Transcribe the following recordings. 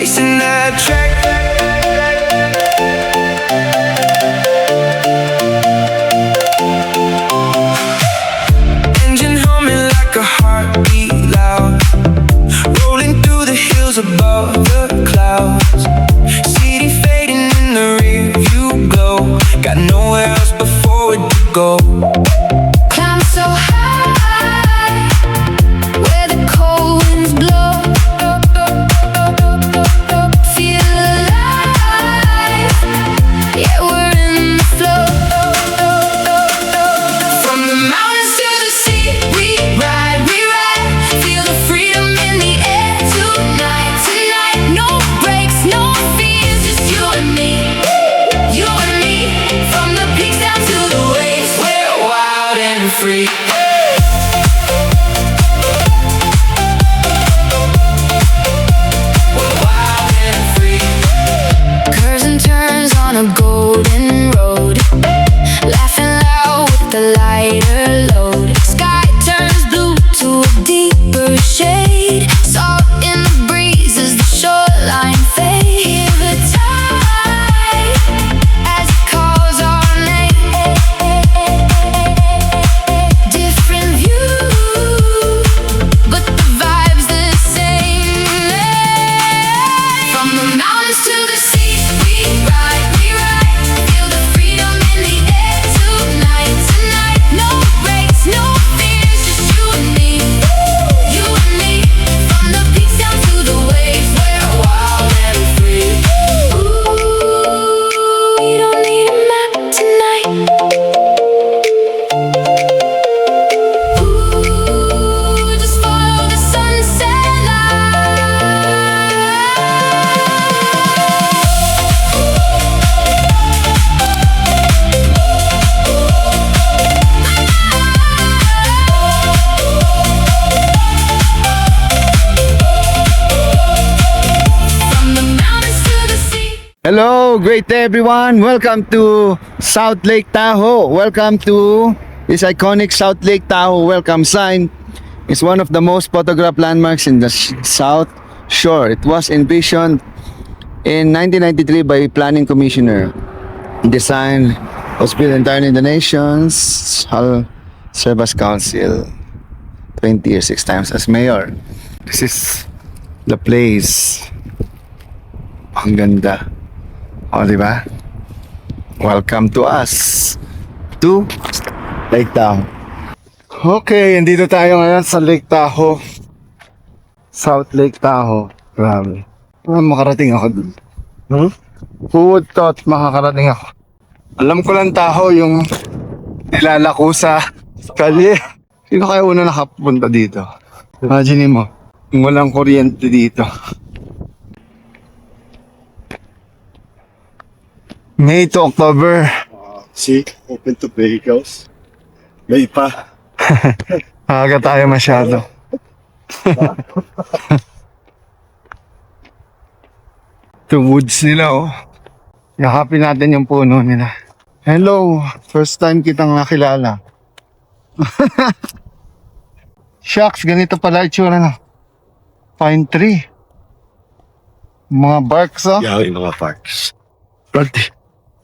chasing that track. Engine humming like a heartbeat loud, rolling through the hills above the clouds. City fading in the rear view glow, got nowhere else but forward to go. Climb so high, where the cold winds blow. Feel alive, yeah, we're in the flow. From the mountains to the sea, we ride, feel the freedom in the air tonight, tonight. No breaks, no fears, just you and me, you and me. From the peaks down to the waves, we're wild and free. We're wild and free. Curves and turns on a golden road, laughing loud with the lighter load. Sky turns blue to a deeper shade, salt in the breeze as the shoreline fades. Hear the tide as it calls our name. Different view, but the vibe's the same. From the mountains to the sea, we ride, feel the freedom in the air tonight, tonight. No breaks, no fears, just you and me, you and me. From the peaks down to the waves, we're wild and free. Ooh, we don't need a map tonight. Ooh, just follow the sunset line. From the mountains to the sea. Hello, great day everyone. Welcome to South Lake Tahoe. Welcome to this iconic South Lake Tahoe welcome sign. It's one of the most photographed landmarks in the South Shore. It was envisioned in 1993 by Planning Commissioner. Design was built entirely in the nation's I'll serve as council 20 years, 6 times as mayor. This is the place. Ang ganda. O, diba? Welcome to us to Lake Tahoe. Okay, andito tayo ngayon sa Lake Tahoe. South Lake Tahoe. Grabe. Makarating ako dun. Who would thought makakarating ako? Alam ko lang Tahoe yung nilalako sa kalye. Sino kaya una nakapunta dito? Imagine mo, walang kuryente dito. May to October. See, open to vehicles. May pa. Aga tayo masyado. The woods nila oh. Yakapin natin yung puno nila. Hello, first time kitang nakilala. Shucks, ganito pala itsura na. Pine tree. Mga barks oh. Yeah, yung mga parks. But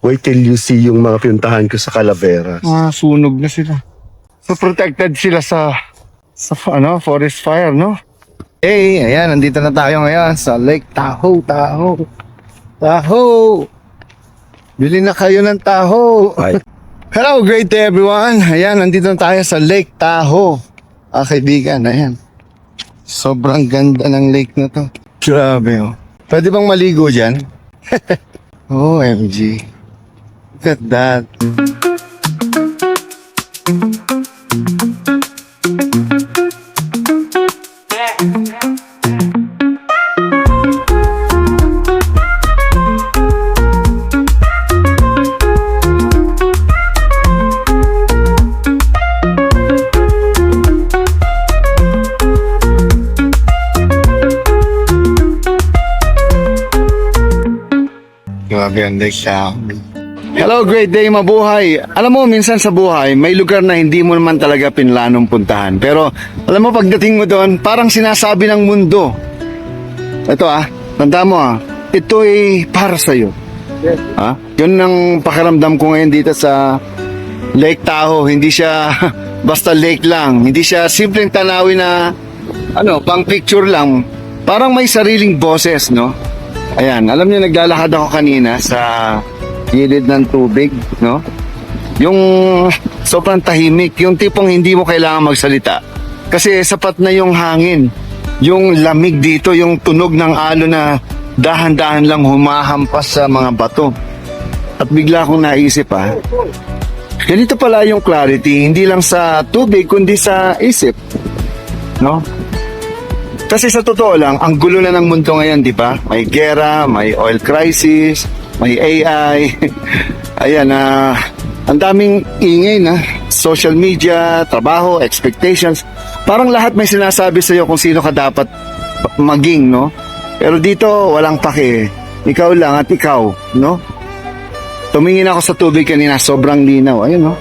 wait till you see yung mga pinuntahan ko sa Calaveras. Sunog na sila. So protected sila sa forest fire, no? Hey, ayan, nandito na tayo ngayon sa Lake Tahoe, Tahoe. Bili na kayo ng Tahoe. Ay. Hello, great day everyone. Ayan, nandito na tayo sa Lake Tahoe. Kaibigan, ayan. Sobrang ganda ng lake na to. Grabe, oh. Pwede bang maligo dyan? OMG. Look at that. Grabe ang lake Tahoe. Hello, great day mabuhay. Alam mo, minsan sa buhay, may lugar na hindi mo naman talaga pinlanong puntahan. Pero, alam mo, pagdating mo doon, parang sinasabi ng mundo. Ito tanda mo ito ay para sa'yo. Yun ang pakiramdam ko ngayon dito sa Lake Tahoe. Hindi siya basta lake lang. Hindi siya simpleng tanawin na pang picture lang. Parang may sariling boses, no? Ayan, alam niyo naglalakad ako kanina sa gilid ng tubig, no? Yung sobrang tahimik, yung tipong hindi mo kailangan magsalita. Kasi sapat na yung hangin, yung lamig dito, yung tunog ng alon na dahan-dahan lang humahampas sa mga bato. At bigla akong naisip ganito pala yung clarity, hindi lang sa tubig kundi sa isip, no? Kasi sa totoo lang, ang gulo na ng mundo ngayon, di ba? May gera, may oil crisis, may AI. Ayan, ang daming ingay na. Social media, trabaho, expectations. Parang lahat may sinasabi sa'yo kung sino ka dapat maging, no? Pero dito, walang pake. Ikaw lang at ikaw, no? Tumingin ako sa tubig kanina, sobrang linaw. Ayun, no?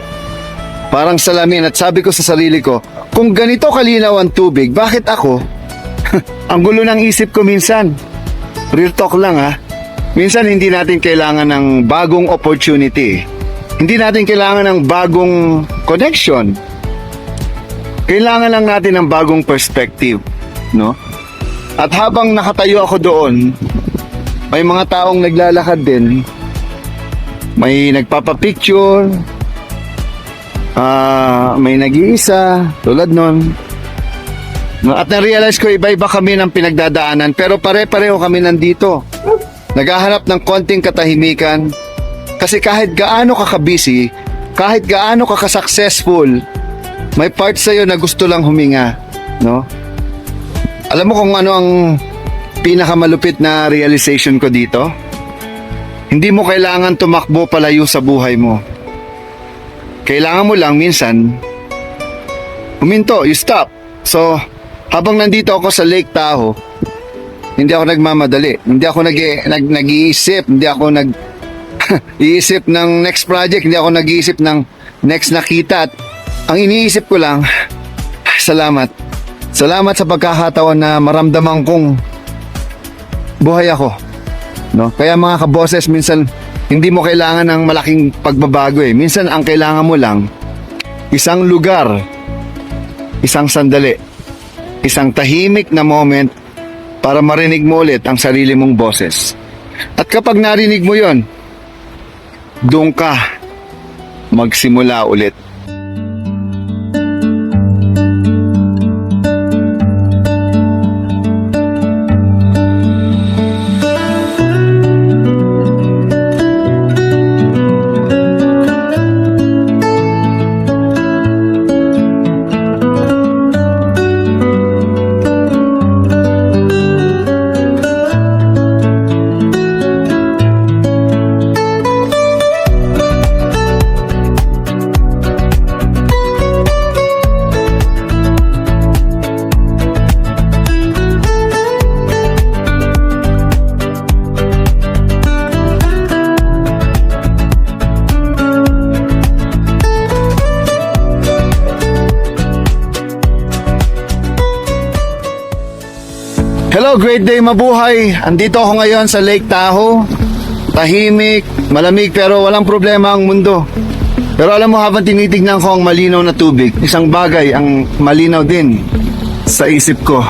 Parang salamin. At sabi ko sa sarili ko, kung ganito kalinaw ang tubig, bakit ako? Ang gulo ng isip ko minsan. Real talk lang Minsan hindi natin kailangan ng bagong opportunity. Hindi natin kailangan ng bagong connection. Kailangan lang natin ng bagong perspective, no? At habang nakatayo ako doon, may mga taong naglalakad din. May nagpapapicture. May nag-iisa, tulad nun. At na-realize ko, iba-iba kami ng pinagdadaanan, pero pare-pareho kami nandito. Naghahanap ng konting katahimikan. Kasi kahit gaano ka ka-busy, kahit gaano ka ka-successful, may part sa'yo na gusto lang huminga, no? Alam mo kung ano ang pinakamalupit na realization ko dito? Hindi mo kailangan tumakbo palayo sa buhay mo. Kailangan mo lang minsan huminto, you stop. So, habang nandito ako sa Lake Tahoe, hindi ako nagmamadali. Hindi ako nag-iisip. Hindi ako iisip ng next project. Hindi ako nag-iisip ng next nakita. At ang iniisip ko lang, salamat. Salamat sa pagkakataon na maramdaman kong buhay ako. No? Kaya mga kaboses, minsan hindi mo kailangan ng malaking pagbabago Minsan ang kailangan mo lang, isang lugar, isang sandali, isang tahimik na moment para marinig mo ulit ang sarili mong boses. At kapag narinig mo yon, doon ka magsimula ulit. Hello, great day, mabuhay. Andito ako ngayon sa Lake Tahoe. Tahimik, malamig pero walang problema ang mundo. Pero alam mo, habang tinitignan ko ang malinaw na tubig, isang bagay ang malinaw din sa isip ko.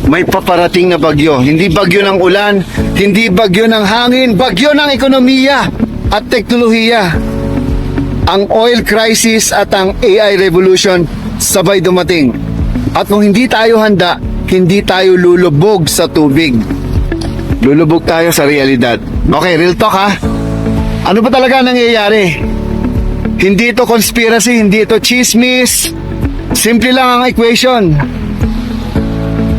May paparating na bagyo. Hindi bagyo ng ulan, hindi bagyo ng hangin, bagyo ng ekonomiya at teknolohiya. Ang oil crisis at ang AI revolution sabay dumating. At kung hindi tayo handa, hindi tayo lulubog sa tubig. Lulubog tayo sa realidad. Okay, real talk Ano ba talaga nangyayari? Hindi ito conspiracy, hindi ito chismis. Simple lang ang equation.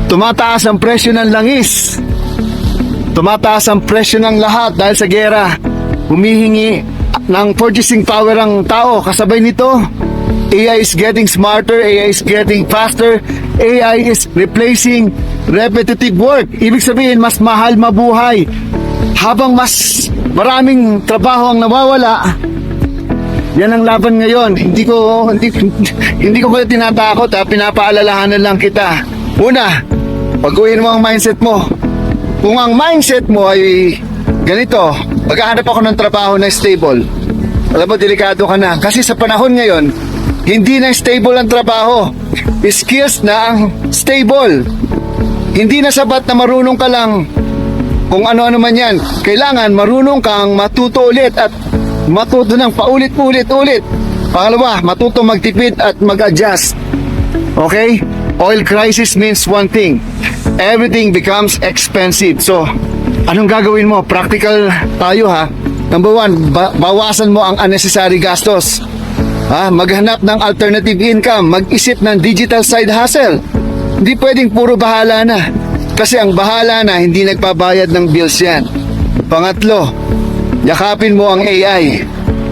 Tumataas ang presyo ng langis. Tumataas ang presyo ng lahat dahil sa gera. Humihingi ng purchasing power ang tao. Kasabay nito, AI is getting smarter, AI is getting faster, AI is replacing repetitive work. Ibig sabihin, mas mahal mabuhay. Habang mas maraming trabaho ang nawawala, yan ang laban ngayon. Hindi ko kayo tinatakot, pinapaalalahanan lang kita. Una, pag-uwiin mo ang mindset mo. Kung ang mindset mo ay ganito, maghahanap ako ng trabaho na stable, alam mo, delikado ka na. Kasi sa panahon ngayon, hindi na stable ang trabaho. Skills na ang stable. Hindi na sapat na marunong ka lang kung ano-ano man yan. Kailangan marunong kang matuto ulit at matuto ng paulit-ulit-ulit. Pangalawa, matuto magtipid at mag-adjust. Okay? Oil crisis means one thing. Everything becomes expensive. So, anong gagawin mo? Practical tayo ha. Number one, bawasan mo ang unnecessary gastos. Maghanap ng alternative income. Mag-isip ng digital side hustle. Hindi pwedeng puro bahala na. Kasi ang bahala na, hindi nagpabayad ng bills yan. Pangatlo, yakapin mo ang AI.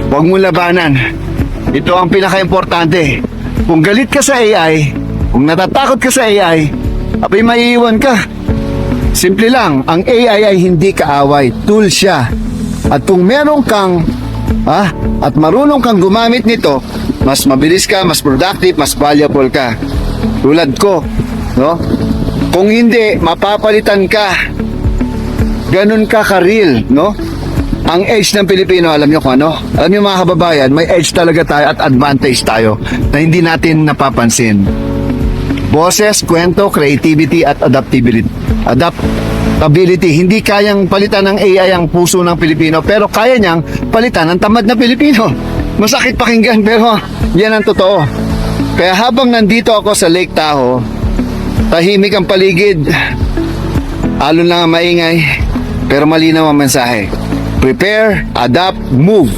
Huwag mo labanan. Ito ang pinaka-importante. Kung galit ka sa AI, kung natatakot ka sa AI, abay maiiwan ka. Simple lang, ang AI ay hindi kaaway. Tool siya. At kung meron kang at marunong kang gumamit nito, mas mabilis ka, mas productive, mas valuable ka. Tulad ko, no? Kung hindi, mapapalitan ka. Ganun ka ka-real, no? Ang edge ng Pilipino, alam nyo kung ano? Alam nyo mga kababayan, may edge talaga tayo at advantage tayo na hindi natin napapansin. Boses, kwento, creativity at adaptability. Hindi kayang palitan ng AI ang puso ng Pilipino, pero kaya niyang palitan ng tamad na Pilipino. Masakit pakinggan, pero yan ang totoo. Kaya habang nandito ako sa Lake Tahoe, tahimik ang paligid, alon lang ang maingay, pero malinaw ang mensahe. Prepare, adapt, move.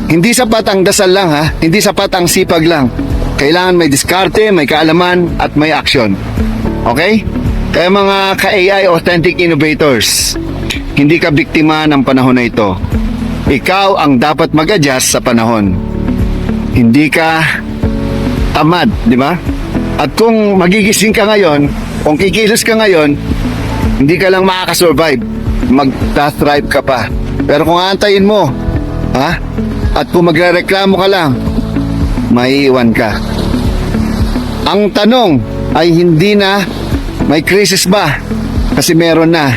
Hindi sapat ang dasal lang ha, hindi sapat ang sipag lang. Kailangan may diskarte, may kaalaman, at may action. Okay? Kaya mga ka-AI authentic innovators, hindi ka biktima ng panahon na ito. Ikaw ang dapat mag-adjust sa panahon. Hindi ka tamad, di ba? At kung magigising ka ngayon, kung kikilos ka ngayon, hindi ka lang makakasurvive. Mag-thrive ka pa. Pero kung aantayin mo, at kung magre-reklamo ka lang, maiiwan ka. Ang tanong ay hindi na may crisis ba? Kasi meron na.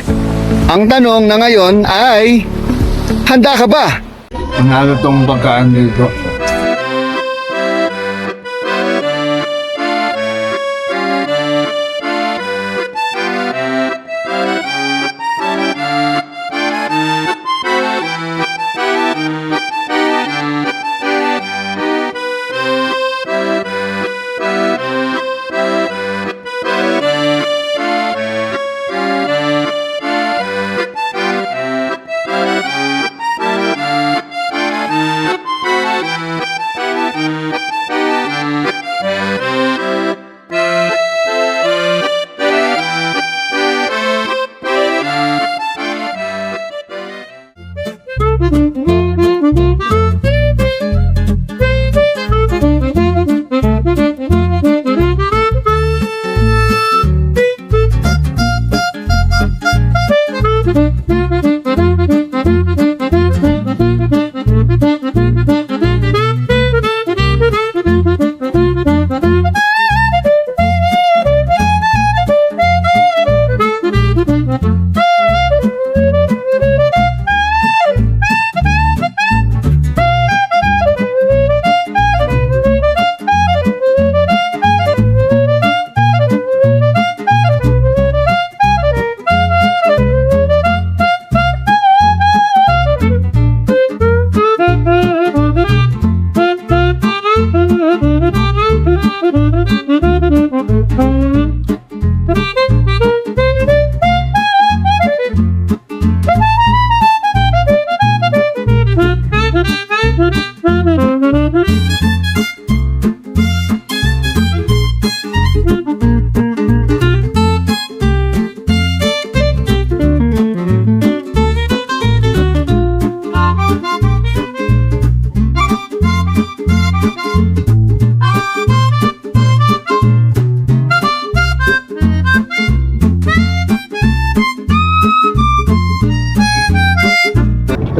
Ang tanong na ngayon ay, handa ka ba? Ang halatong pagkaan dito.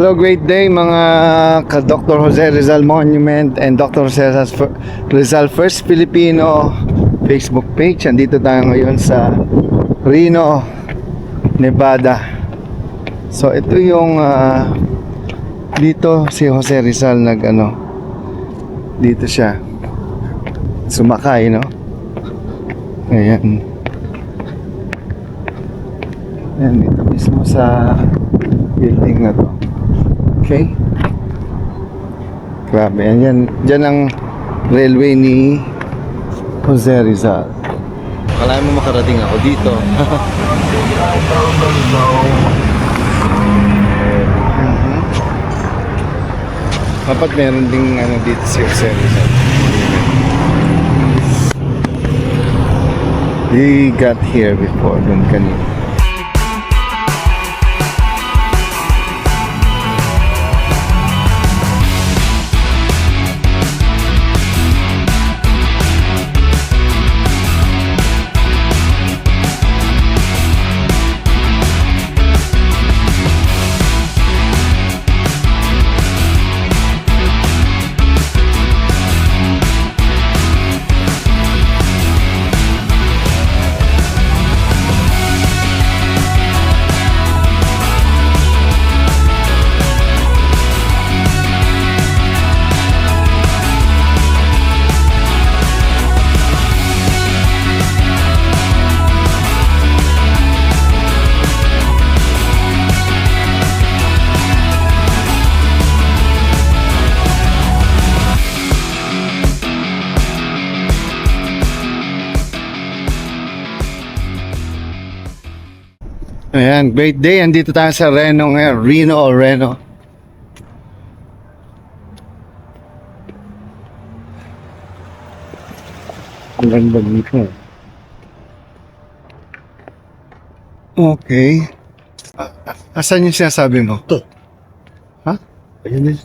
Hello, great day mga ka-Dr. Jose Rizal Monument and Dr. Jose Rizal First Filipino Facebook page. Andito tayo ngayon sa Reno, Nevada. So ito yung dito si Jose Rizal dito siya sumakay, no? Ayan. Ayan, dito mismo sa building na to. Okay? Grabe, yan. Diyan ang railway ni Jose Rizal. Akala mo makarating ako dito. Dapat meron ding dito si Jose Rizal. He got here before dun kanina. Ayan, great day. Andito tayo sa Reno ngayon. Reno. Ang ganda dito. Okay. Asan yung sinasabi mo? Ito. Ha? Ayun eh.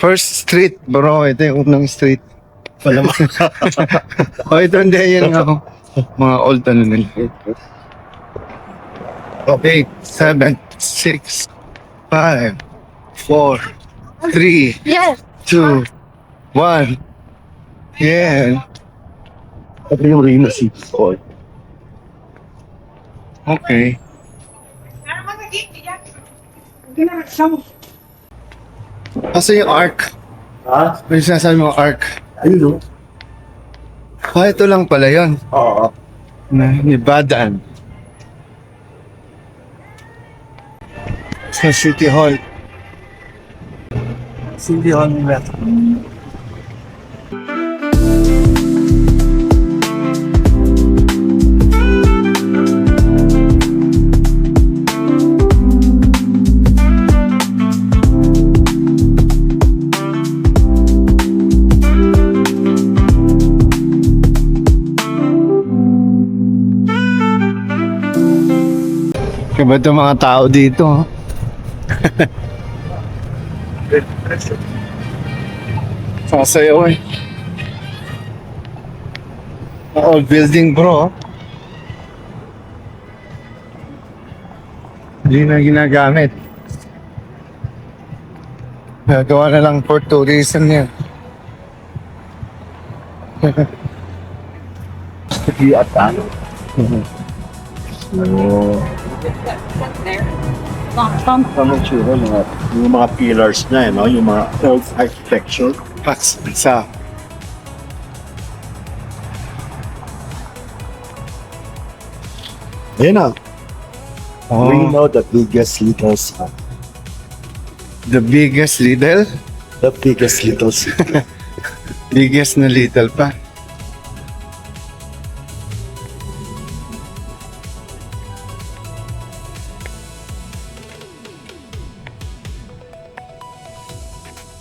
First street, bro. Ito yung unang street. Wala mo. Ito hindi. Yan nga. Mga old nila. Okay. 7, 6, 5, 4, 3, Yes. 2, 1. Yeah. Ito yung Reno City Hall. Okay. Asa yung arc? Ha? May sinasabi mo arc. Ayun o. Ito lang pala yun. Oo. Nevadaan. Sa City Hall. City Hall nila. Kaya ba itong mga tao dito? Sasayaw eh. Old building, bro. Hindi na ginagamit. Nagawa na lang for tourism yan. Hindi at ano. Ano tsura yung mga pillars na no? Yung mga old architecture. Sa Ayun na. Oh, Reno, the biggest little city. the biggest little? The biggest little city. Biggest na little pa.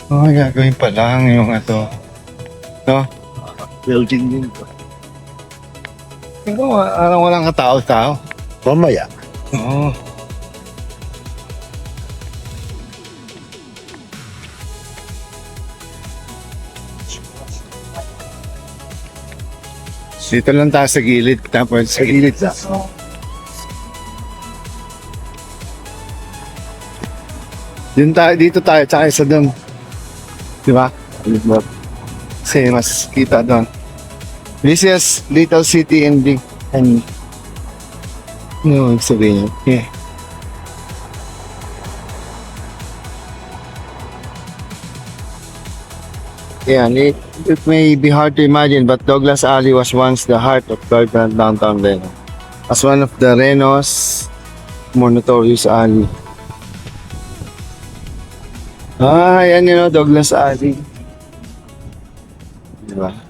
Oh, gagawin pa lang yung no? Building din. Tingnan mo, walang katao-tao. Mamaya. Oo. Dito lang tayo sa gilid, tapos sa gilid. Dito tayo, tsaka isa doon. Di ba? Kasi mas kita doon. This is little city in big and no, ibig sabihin yun. Yeah. Yeah, it may be hard to imagine, but Douglas Alley was once the heart of Bertrand downtown Reno. As one of the Reno's more notorious alley. Ah, yan yun, Douglas Alley. Diba?